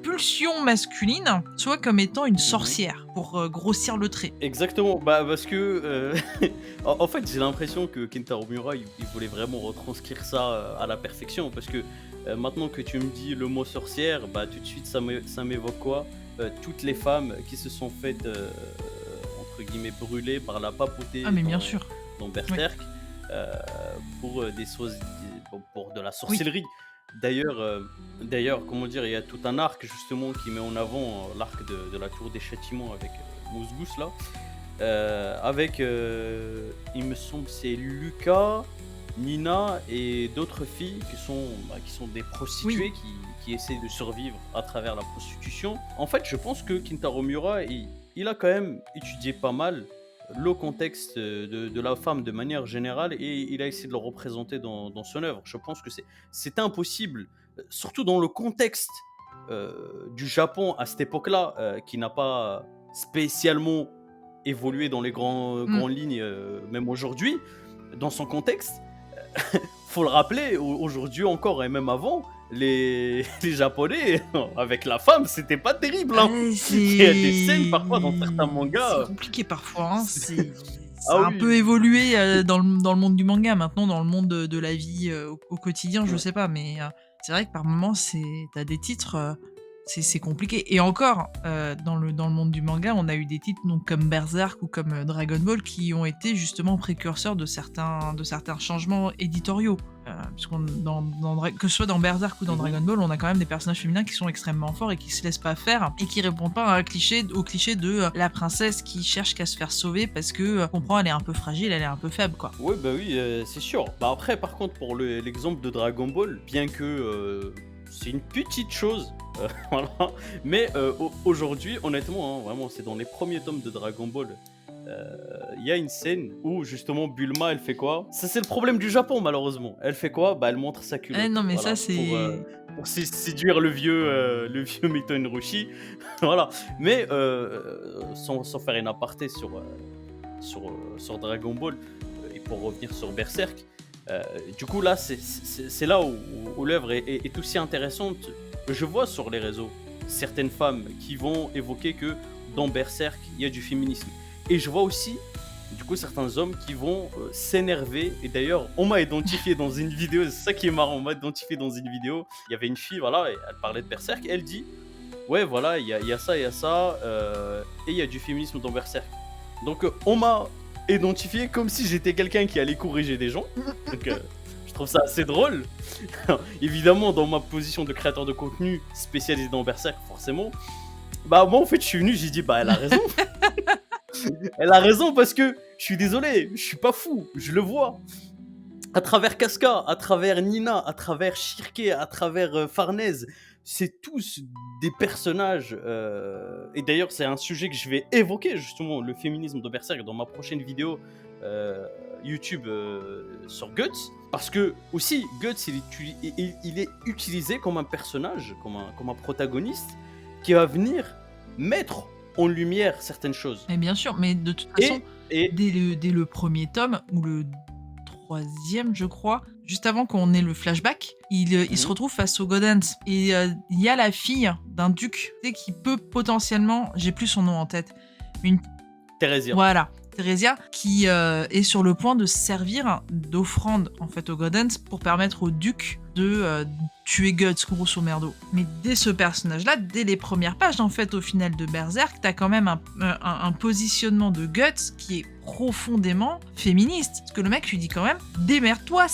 pulsions masculines, soit comme étant une sorcière, pour grossir le trait. Exactement, bah parce que en fait j'ai l'impression que Kentaro Miura il voulait vraiment retranscrire ça à la perfection parce que maintenant que tu me dis le mot sorcière, bah tout de suite ça m'évoque quoi? Toutes les femmes qui se sont faites entre guillemets brûler par la papauté Ah mais bien sûr. dans Oui. Berserk euh, pour des choses pour de la sorcellerie. D'ailleurs, comment dire, il y a tout un arc justement qui met en avant l'arc de la tour des châtiments avec Mousgous là, avec, il me semble, c'est Lucas, Nina et d'autres filles qui sont des prostituées qui essaient de survivre à travers la prostitution. En fait, je pense que Kintaro Miura, il a quand même étudié pas mal le contexte de la femme de manière générale et il a essayé de le représenter dans son œuvre. Je pense que c'est impossible, surtout dans le contexte du Japon à cette époque-là, qui n'a pas spécialement évolué dans les Mm. grandes lignes, même aujourd'hui, dans son contexte. Faut le rappeler, aujourd'hui encore et même avant, les Japonais, avec la femme, c'était pas terrible. Hein. Il y a des scènes parfois dans certains C'est mangas. compliqué parfois, hein. Ça Ah a un peu oui, évolué dans le monde du manga. Maintenant, dans le monde de la vie au quotidien, je ouais. sais pas, mais c'est vrai que par moments, t'as des titres, c'est compliqué. Et encore, dans le monde du manga, on a eu des titres donc, comme Berserk ou comme Dragon Ball qui ont été justement précurseurs de certains changements éditoriaux. Puisqu'on, que ce soit dans Berserk ou dans Mhm. Dragon Ball, on a quand même des personnages féminins qui sont extrêmement forts et qui se laissent pas faire et qui répondent pas à au cliché de la princesse qui cherche qu'à se faire sauver parce que comprend, elle est un peu fragile, elle est un peu faible, quoi. Ouais, bah oui, c'est sûr. Bah après, par contre, pour l'exemple de Dragon Ball, bien que c'est une petite chose, voilà, mais aujourd'hui, honnêtement, hein, vraiment, c'est dans les premiers tomes de Dragon Ball. Il y a une scène où justement Bulma, elle fait quoi? Ça, c'est le problème du Japon, malheureusement. Elle fait quoi? Bah, elle montre sa Eh culotte, non, mais ça, voilà, c'est. pour séduire le vieux Mito Hiroshi, voilà. Mais sans faire une aparté sur Dragon Ball et pour revenir sur Berserk, du coup là c'est là où l'œuvre est aussi intéressante. Je vois sur les réseaux certaines femmes qui vont évoquer que dans Berserk il y a du féminisme et je vois aussi du coup certains hommes qui vont s'énerver et d'ailleurs on m'a identifié dans une vidéo, c'est ça qui est marrant, on m'a identifié dans une vidéo, il y avait une fille, voilà, et elle parlait de Berserk et elle dit ouais voilà il y a ça, et il y a du féminisme dans Berserk. Donc on m'a identifié comme si j'étais quelqu'un qui allait corriger des gens. Donc je trouve ça assez drôle. Évidemment, dans ma position de créateur de contenu spécialisé dans Berserk, forcément. Bah moi en fait je suis venu, j'ai dit bah elle a raison. Elle a raison parce que je suis désolé, je suis pas fou, je le vois. À travers Casca, à travers Nina, à travers Shirke, à travers Farnèse, c'est tous des personnages. Et d'ailleurs, c'est un sujet que je vais évoquer, justement, le féminisme de Berserk, dans ma prochaine vidéo YouTube sur Guts. Parce que, aussi, Guts, il est utilisé comme un personnage, comme un protagoniste, qui va venir mettre en lumière certaines choses. Mais bien sûr, mais de toute façon, Et dès le premier tome, ou le troisième, je crois, juste avant qu'on ait le flashback, il se retrouve face aux Godens. Et il y a la fille d'un duc, tu sais, qui peut potentiellement, j'ai plus son nom en tête, mais Thérésia. voilà, Theresia, qui est sur le point de servir d'offrande en fait aux Godens pour permettre au duc de tuer Guts, grosso merdo. Mais dès ce personnage-là, dès les premières pages, en fait, au final de Berserk, t'as quand même un positionnement de Guts qui est profondément féministe. Parce que le mec lui dit quand même, démerde-toi,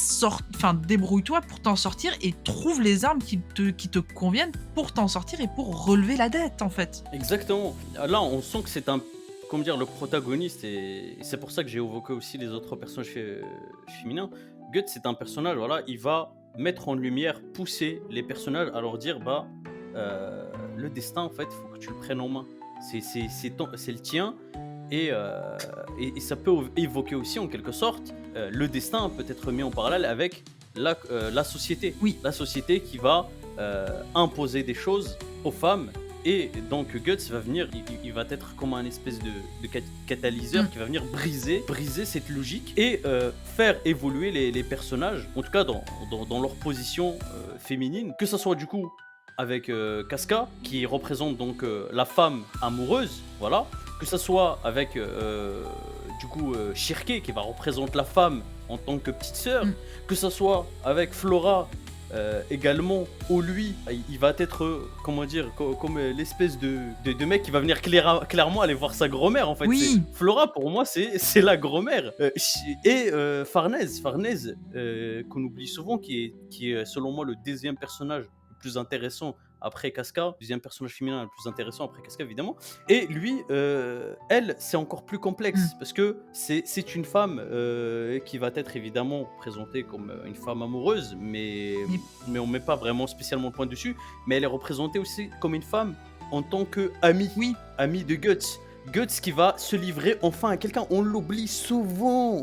débrouille-toi pour t'en sortir et trouve les armes qui te conviennent pour t'en sortir et pour relever la dette, en fait. Exactement. Là, on sent que c'est un, comment dire, le protagoniste, et c'est pour ça que j'ai évoqué aussi les autres personnages féminins. Guts, c'est un personnage, voilà, il va mettre en lumière, pousser les personnages à leur dire, le destin, en fait, il faut que tu le prennes en main. C'est le tien, et ça peut évoquer aussi, en quelque sorte, le destin peut être mis en parallèle avec la société. Oui. La société qui va imposer des choses aux femmes. Et donc Guts va venir, il va être comme un espèce de catalyseur qui va venir briser cette logique et faire évoluer les personnages, en tout cas dans leur position féminine, que ce soit du coup avec Casca qui représente donc la femme amoureuse, voilà, que ce soit avec du coup Shirke qui va représenter la femme en tant que petite sœur, que ce soit avec Flora également, où lui, il va être, comment dire, comme l'espèce de mec qui va venir clairement aller voir sa grand-mère, en fait. Oui. Flora, pour moi, c'est la grand-mère. Et Farnèse, qu'on oublie souvent, qui est, selon moi, le deuxième personnage le plus intéressant après Casca, deuxième personnage féminin le plus intéressant après Casca, évidemment. Et lui, elle, c'est encore plus complexe, parce que c'est une femme qui va être évidemment présentée comme une femme amoureuse, mais on met pas vraiment spécialement le point dessus, mais elle est représentée aussi comme une femme en tant qu'amie, amie de Guts. Guts qui va se livrer enfin à quelqu'un. On l'oublie souvent,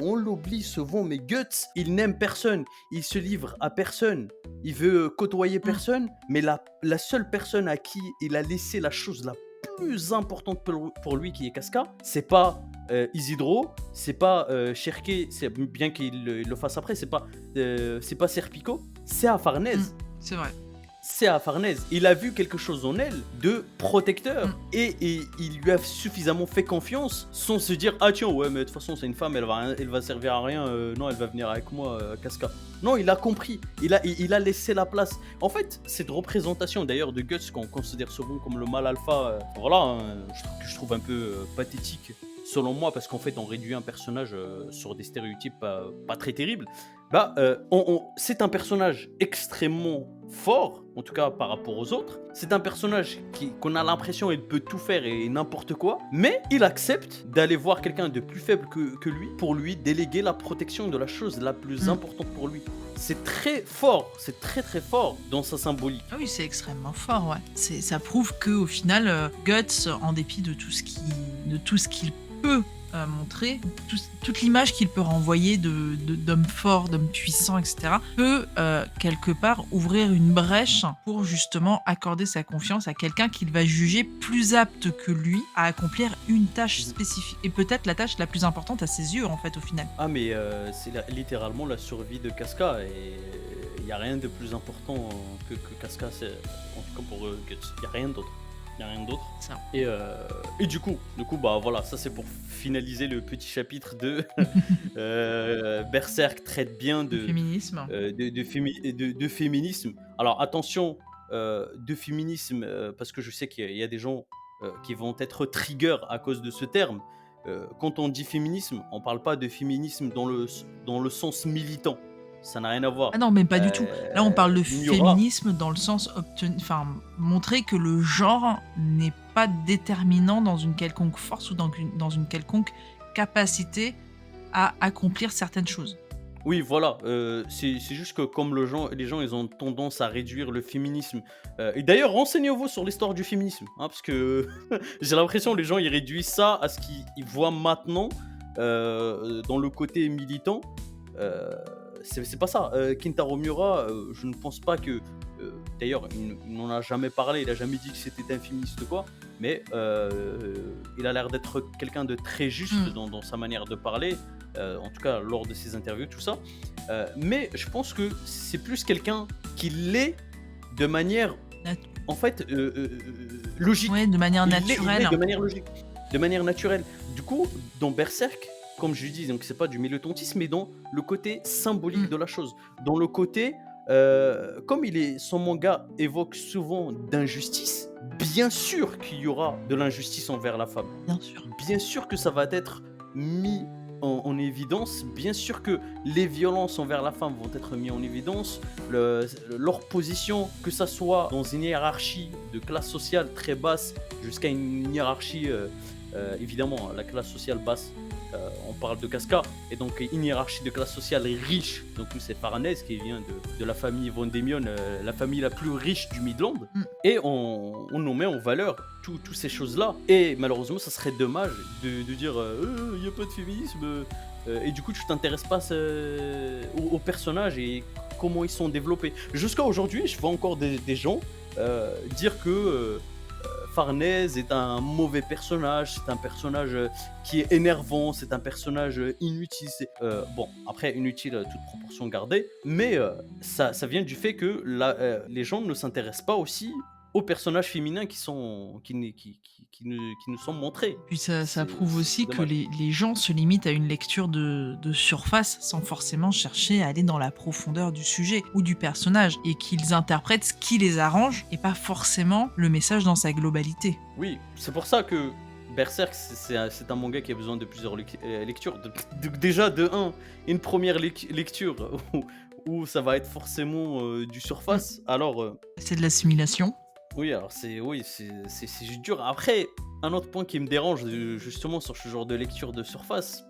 mais Guts, il n'aime personne, il se livre à personne, il veut côtoyer personne, mais la seule personne à qui il a laissé la chose la plus importante pour lui, qui est Casca, c'est pas Isidro, c'est pas Shirke, c'est bien qu'il le fasse après, c'est pas Serpico, c'est à Farnèse. C'est vrai. C'est à Farnèse. Il a vu quelque chose en elle de protecteur et il lui a suffisamment fait confiance sans se dire ah tiens ouais mais de toute façon c'est une femme, elle va servir à rien, non elle va venir avec moi Casca. Non, il a compris, il a laissé la place. En fait, cette représentation d'ailleurs de Guts qu'on considère souvent comme le mâle alpha, je trouve un peu pathétique selon moi, parce qu'en fait on réduit un personnage sur des stéréotypes pas très terribles. C'est un personnage extrêmement fort, en tout cas par rapport aux autres. C'est un personnage qu'on a l'impression qu'il peut tout faire et n'importe quoi, mais il accepte d'aller voir quelqu'un de plus faible que lui pour lui déléguer la protection de la chose la plus importante pour lui. C'est très fort, c'est très très fort dans sa symbolique. Ah oui, c'est extrêmement fort, ouais. Ça prouve qu'au final, Guts, en dépit de tout ce qu'il peut montrer, toute l'image qu'il peut renvoyer d'hommes forts, d'hommes puissants, etc., peut quelque part ouvrir une brèche pour justement accorder sa confiance à quelqu'un qu'il va juger plus apte que lui à accomplir une tâche spécifique, et peut-être la tâche la plus importante à ses yeux en fait au final. Ah mais c'est littéralement la survie de Casca, et il n'y a rien de plus important que Casca, en tout cas pour Guts, il n'y a rien d'autre. Il n'y a rien d'autre. Et du coup, voilà, ça c'est pour finaliser le petit chapitre de Berserk traite bien de féminisme. De féminisme. Alors attention, de féminisme, parce que je sais qu'il y a des gens qui vont être trigger à cause de ce terme. Quand on dit féminisme, on parle pas de féminisme dans le sens militant. Ça n'a rien à voir. Ah non, même pas du tout. Là, on parle de féminisme dans le sens montrer que le genre n'est pas déterminant dans une quelconque force ou dans une quelconque capacité à accomplir certaines choses. Oui, voilà. C'est juste que comme les gens, ils ont tendance à réduire le féminisme. Et d'ailleurs, renseignez-vous sur l'histoire du féminisme, hein, parce que j'ai l'impression que les gens, ils réduisent ça à ce qu'ils voient maintenant dans le côté militant. C'est pas ça. Kentaro Miura, je ne pense pas que... d'ailleurs, il n'en a jamais parlé, il a jamais dit que c'était un féministe ou quoi, mais il a l'air d'être quelqu'un de très juste dans sa manière de parler, en tout cas lors de ses interviews, tout ça. Mais je pense que c'est plus quelqu'un qui l'est de manière, en fait, logique. Ouais, de manière naturelle. Il l'est de manière logique, de manière naturelle. Du coup, dans Berserk, comme je dis, donc c'est pas du militantisme, mais dans le côté symbolique de la chose, dans le côté comme son manga évoque souvent d'injustice, bien sûr qu'il y aura de l'injustice envers la femme. Bien sûr. Bien sûr que ça va être mis en évidence, bien sûr que les violences envers la femme vont être mis en évidence, leur position, que ça soit dans une hiérarchie de classe sociale très basse jusqu'à une hiérarchie, évidemment, la classe sociale basse, on parle de Casca, et donc une hiérarchie de classe sociale riche, donc lui c'est Farnèse qui vient de la famille Vendémion, la famille la plus riche du Midland, et on nous met en valeur toutes ces choses-là, et malheureusement ça serait dommage de dire il n'y a pas de féminisme, et du coup tu t'intéresses pas aux personnages et comment ils sont développés. Jusqu'à aujourd'hui, je vois encore des gens dire que Farnèse est un mauvais personnage, c'est un personnage qui est énervant, c'est un personnage inutile. Bon, après, inutile, toute proportion gardée, mais ça vient du fait que les gens ne s'intéressent pas aussi aux personnages féminins qui nous sont montrés. Puis ça C'est prouve aussi que dommage. les gens se limitent à une lecture de surface sans forcément chercher à aller dans la profondeur du sujet ou du personnage et qu'ils interprètent ce qui les arrange et pas forcément le message dans sa globalité. Oui, c'est pour ça que Berserk, c'est un manga qui a besoin de plusieurs lectures. Déjà, de un, une première lecture où ça va être forcément du surface. Alors, C'est de l'assimilation. oui, alors c'est juste dur. Après, un autre point qui me dérange justement sur ce genre de lecture de surface,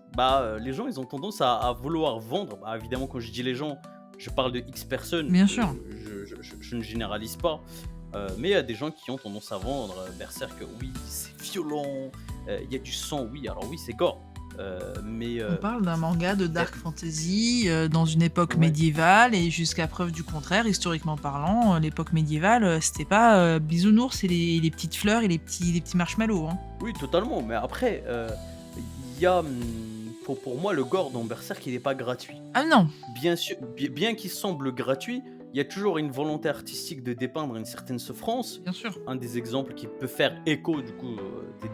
les gens ils ont tendance à vouloir vendre. Évidemment, quand je dis les gens, je parle de X personnes. Bien sûr. Je ne généralise pas. Mais il y a des gens qui ont tendance à vendre Berserk, oui, c'est violent, il y a du sang, oui, alors oui, c'est gore. On parle d'un manga de dark fantasy dans une époque Ouais. médiévale et jusqu'à preuve du contraire, historiquement parlant, l'époque médiévale, c'était pas bisounours et les petites fleurs et les petits marshmallows. Hein. Oui, totalement, mais après, il y a, pour moi, le gore dans Berserk, il n'est pas gratuit. Ah non, Bien sûr, bien qu'il semble gratuit, il y a toujours une volonté artistique de dépeindre une certaine souffrance. bien sûr. Un des exemples qui peut faire écho du coup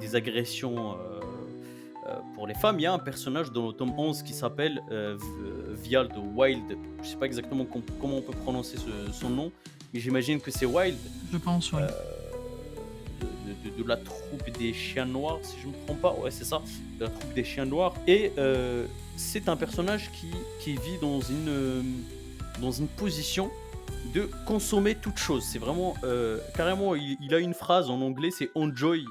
des agressions pour les femmes, il y a un personnage dans le tome 11 qui s'appelle Viald Wild. Je sais pas exactement comment on peut prononcer son nom, mais j'imagine que c'est Wild, Je pense, oui. de la troupe des chiens noirs, si je me trompe pas, ouais c'est ça, de la troupe des chiens noirs. Et c'est un personnage qui vit dans une position de consommer toute chose. C'est vraiment carrément, il a une phrase en anglais, c'est enjoy,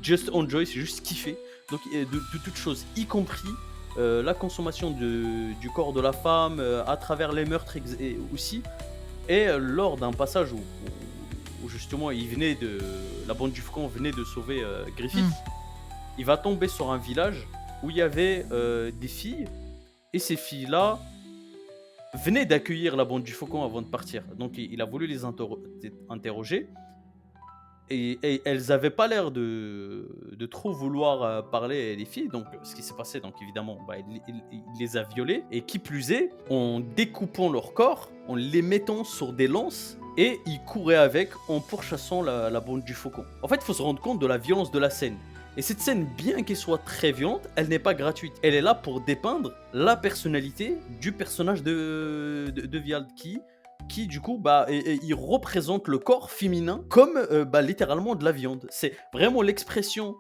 just enjoy, c'est juste kiffer. Donc de toute chose, y compris la consommation du corps de la femme à travers les meurtres aussi. Et lors d'un passage où justement la bande du Faucon venait de sauver Griffith, il va tomber sur un village où il y avait des filles, et ces filles-là venaient d'accueillir la bande du Faucon avant de partir. Donc il a voulu les interroger, et elles avaient pas l'air de trop vouloir parler, les filles. Donc ce qui s'est passé, donc évidemment, il les a violées, et qui plus est, en découpant leur corps, en les mettant sur des lances, et il courait avec en pourchassant la bande du Faucon. En fait, il faut se rendre compte de la violence de la scène. Et cette scène, bien qu'elle soit très violente, elle n'est pas gratuite. Elle est là pour dépeindre la personnalité du personnage de Viald, qui du coup, il représente le corps féminin comme littéralement de la viande. C'est vraiment l'expression,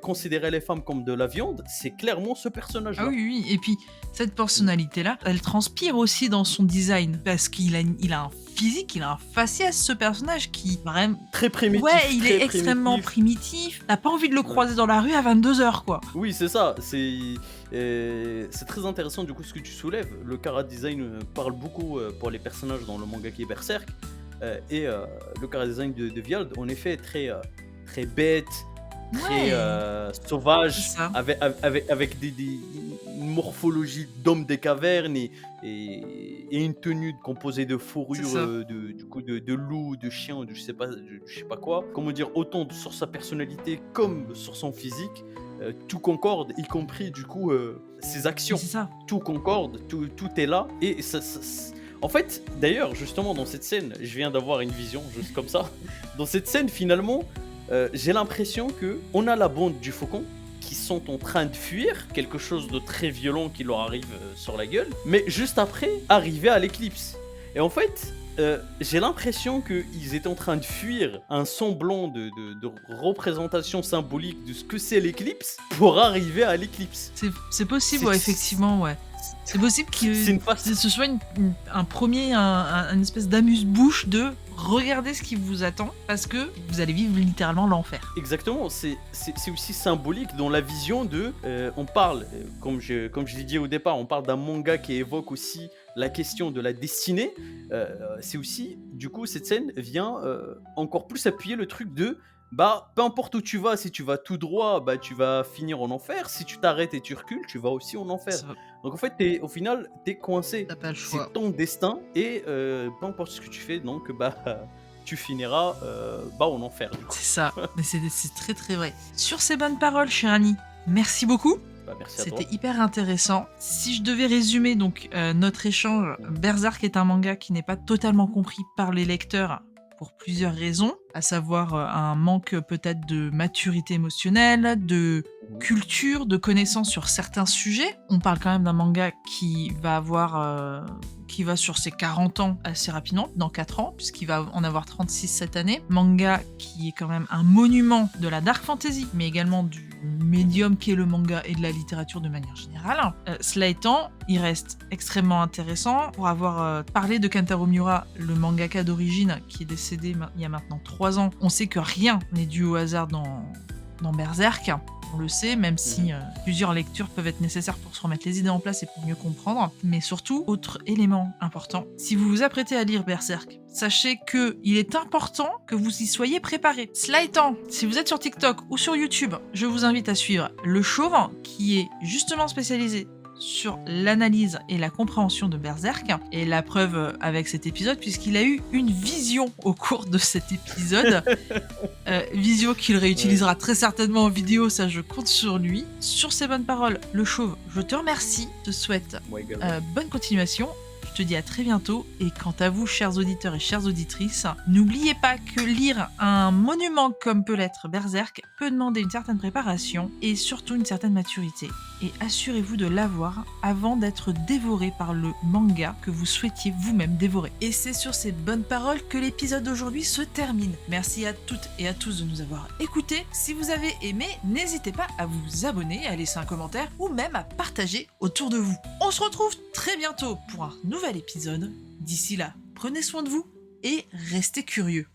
considérer les femmes comme de la viande, c'est clairement ce Ah personnage-là. oui, oui, et puis cette personnalité-là, elle transpire aussi dans son design, parce qu'il a un physique, il a un faciès, ce personnage, qui vraiment... Très primitif. Ouais, il très est extrêmement primitif, t'as pas envie de le Ouais. croiser dans la rue à 22h, quoi. Oui, c'est ça. C'est très intéressant du coup ce que tu soulèves. Le chara design parle beaucoup pour les personnages dans le manga qui est Berserk. Et le chara design de Viald, en effet, est très bête, très Ouais, sauvage, c'est ça. avec une morphologie d'homme des cavernes, et une tenue composée de C'est fourrure, ça. du coup de loup, de chien, de je sais pas quoi. Comment dire, autant sur sa personnalité comme sur son physique, tout concorde, y compris du coup ses Mais actions. c'est ça. Tout concorde, tout est là, et en fait, d'ailleurs, justement, dans cette scène, je viens d'avoir une vision, juste comme ça. Dans cette scène, finalement, j'ai l'impression que on a la bande du Faucon qui sont en train de fuir, quelque chose de très violent qui leur arrive sur la gueule, mais juste après, arriver à l'éclipse. Et en fait, j'ai l'impression qu'ils étaient en train de fuir un semblant de représentation symbolique de ce que c'est l'éclipse pour arriver à l'éclipse. C'est possible, C'est- ouais, effectivement, ouais. C'est possible C'est une que ce soit une espèce d'amuse-bouche de regarder ce qui vous attend parce que vous allez vivre littéralement l'enfer. Exactement, c'est aussi symbolique dans la vision de... on parle, comme je l'ai dit au départ, on parle d'un manga qui évoque aussi la question de la destinée. C'est aussi, du coup, cette scène vient encore plus appuyer le truc de... Bah, peu importe où tu vas, si tu vas tout droit, bah, tu vas finir en enfer. Si tu t'arrêtes et tu recules, tu vas aussi en enfer. Ça- Donc en fait, au final, t'es coincé. T'as pas le C'est choix. ton destin et peu importe ce que tu fais, donc bah, tu finiras en enfer. Du coup. C'est ça, mais c'est très très vrai. Sur ces bonnes paroles, cher ami, merci beaucoup. Bah, merci à toi. C'était hyper intéressant. Si je devais résumer donc notre échange, Berserk est un manga qui n'est pas totalement compris par les lecteurs pour plusieurs raisons, à savoir un manque peut-être de maturité émotionnelle, de culture, de connaissances sur certains sujets. On parle quand même d'un manga qui va sur ses 40 ans assez rapidement, dans 4 ans, puisqu'il va en avoir 36 cette année. Manga qui est quand même un monument de la dark fantasy, mais également du médium qu'est le manga et de la littérature de manière générale. Cela étant, il reste extrêmement intéressant. Pour avoir parlé de Kentaro Miura, le mangaka d'origine, qui est décédé il y a maintenant 3 ans, on sait que rien n'est dû au hasard dans Berserk. On le sait, même si plusieurs lectures peuvent être nécessaires pour se remettre les idées en place et pour mieux comprendre. Mais surtout, autre élément important, si vous vous apprêtez à lire Berserk, sachez qu'il est important que vous y soyez préparé. Cela étant, si vous êtes sur TikTok ou sur YouTube, je vous invite à suivre Le Chauve, qui est justement spécialisé sur l'analyse et la compréhension de Berserk, et la preuve avec cet épisode, puisqu'il a eu une vision au cours de cet épisode, vision qu'il réutilisera très certainement en vidéo, ça je compte sur lui. Sur ces bonnes paroles, Le Chauve, je te remercie, je te souhaite Moi également. bonne continuation. Je te dis à très bientôt, et quant à vous, chers auditeurs et chères auditrices, n'oubliez pas que lire un monument comme peut l'être Berserk peut demander une certaine préparation et surtout une certaine maturité. Et assurez-vous de l'avoir avant d'être dévoré par le manga que vous souhaitiez vous-même dévorer. Et c'est sur ces bonnes paroles que l'épisode d'aujourd'hui se termine. Merci à toutes et à tous de nous avoir écoutés. Si vous avez aimé, n'hésitez pas à vous abonner, à laisser un commentaire ou même à partager autour de vous. On se retrouve très bientôt pour un nouvel épisode. D'ici là, prenez soin de vous et restez curieux.